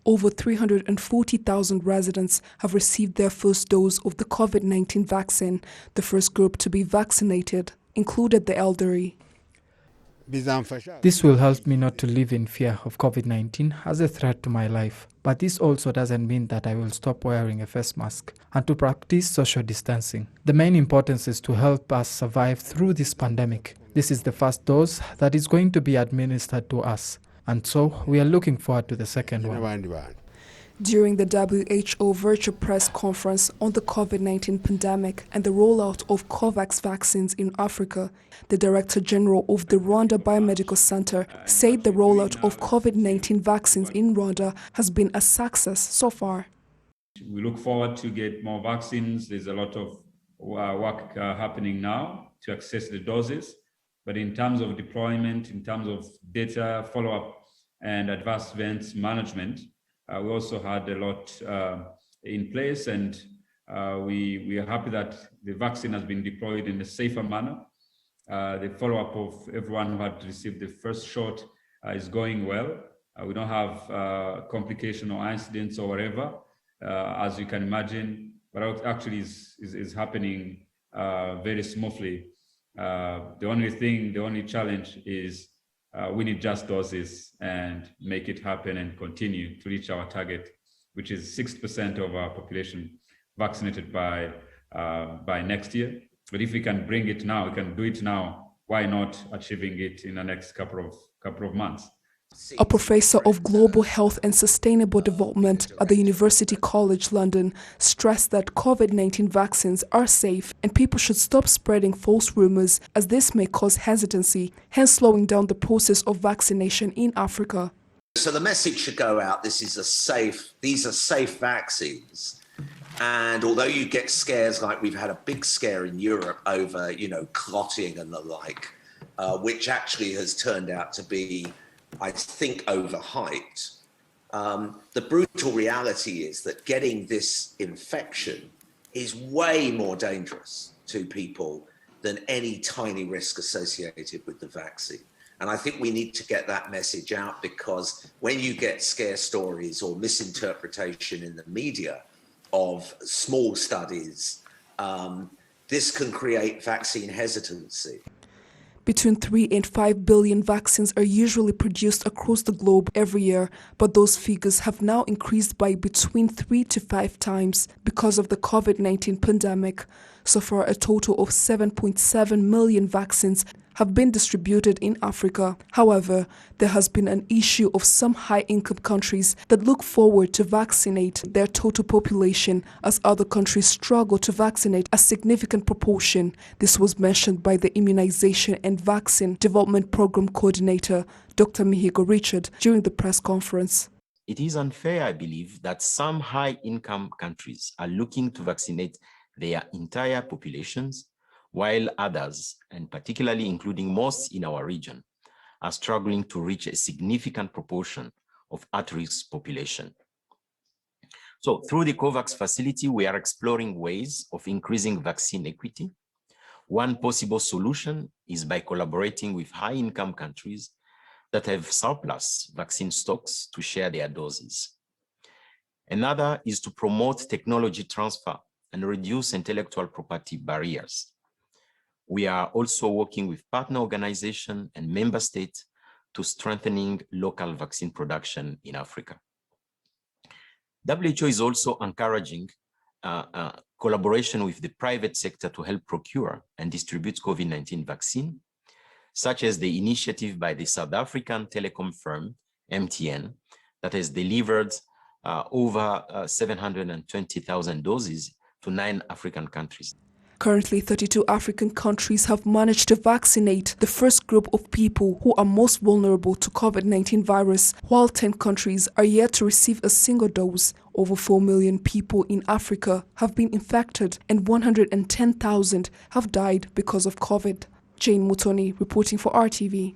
Over 340,000 residents have received their first dose of the COVID-19 vaccine. The first group to be vaccinated included the elderly. This will help me not to live in fear of COVID-19 as a threat to my life. But this also doesn't mean that I will stop wearing a face mask and to practice social distancing. The main importance is to help us survive through this pandemic. This is the first dose that is going to be administered to us. And so we are looking forward to the second one. During the WHO virtual press conference on the COVID-19 pandemic and the rollout of COVAX vaccines in Africa, the Director General of the Rwanda Biomedical Center said the rollout of COVID-19 vaccines in Rwanda has been a success so far. We look forward to get more vaccines. There's a lot of work happening now to access the doses. But in terms of deployment, in terms of data follow-up and advanced events management, we also had a lot in place, and we are happy that the vaccine has been deployed in a safer manner. The follow-up of everyone who had received the first shot is going well. We don't have complication or incidents or whatever, as you can imagine, but it actually is happening very smoothly. The only challenge is we need just doses and make it happen and continue to reach our target, which is 6% of our population vaccinated by next year. But if we can bring it now, we can do it now. Why not achieving it in the next couple of months? A professor of global health and sustainable development at the University College London stressed that COVID-19 vaccines are safe and people should stop spreading false rumors, as this may cause hesitancy, hence slowing down the process of vaccination in Africa. So the message should go out, these are safe vaccines. And although you get scares like we've had a big scare in Europe over, clotting and the like, which actually has turned out to be, I think, overhyped. The brutal reality is that getting this infection is way more dangerous to people than any tiny risk associated with the vaccine. And I think we need to get that message out, because when you get scare stories or misinterpretation in the media of small studies, this can create vaccine hesitancy. Between 3 and 5 billion vaccines are usually produced across the globe every year, but those figures have now increased by between 3 to 5 times because of the COVID-19 pandemic. So far, a total of 7.7 million vaccines have been distributed in Africa. However, there has been an issue of some high-income countries that look forward to vaccinate their total population, as other countries struggle to vaccinate a significant proportion. This was mentioned by the Immunization and Vaccine Development Program Coordinator, Dr. Mihigo Richard, during the press conference. It is unfair, I believe, that some high-income countries are looking to vaccinate their entire populations, while others, and particularly including most in our region, are struggling to reach a significant proportion of at-risk population. So through the COVAX facility, we are exploring ways of increasing vaccine equity. One possible solution is by collaborating with high-income countries that have surplus vaccine stocks to share their doses. Another is to promote technology transfer and reduce intellectual property barriers. We are also working with partner organizations and member states to strengthening local vaccine production in Africa. WHO is also encouraging collaboration with the private sector to help procure and distribute COVID-19 vaccine, such as the initiative by the South African telecom firm, MTN, that has delivered over 720,000 doses to 9 African countries. Currently, 32 African countries have managed to vaccinate the first group of people who are most vulnerable to COVID-19 virus, while 10 countries are yet to receive a single dose. Over 4 million people in Africa have been infected and 110,000 have died because of COVID. Jane Mutoni reporting for RTV.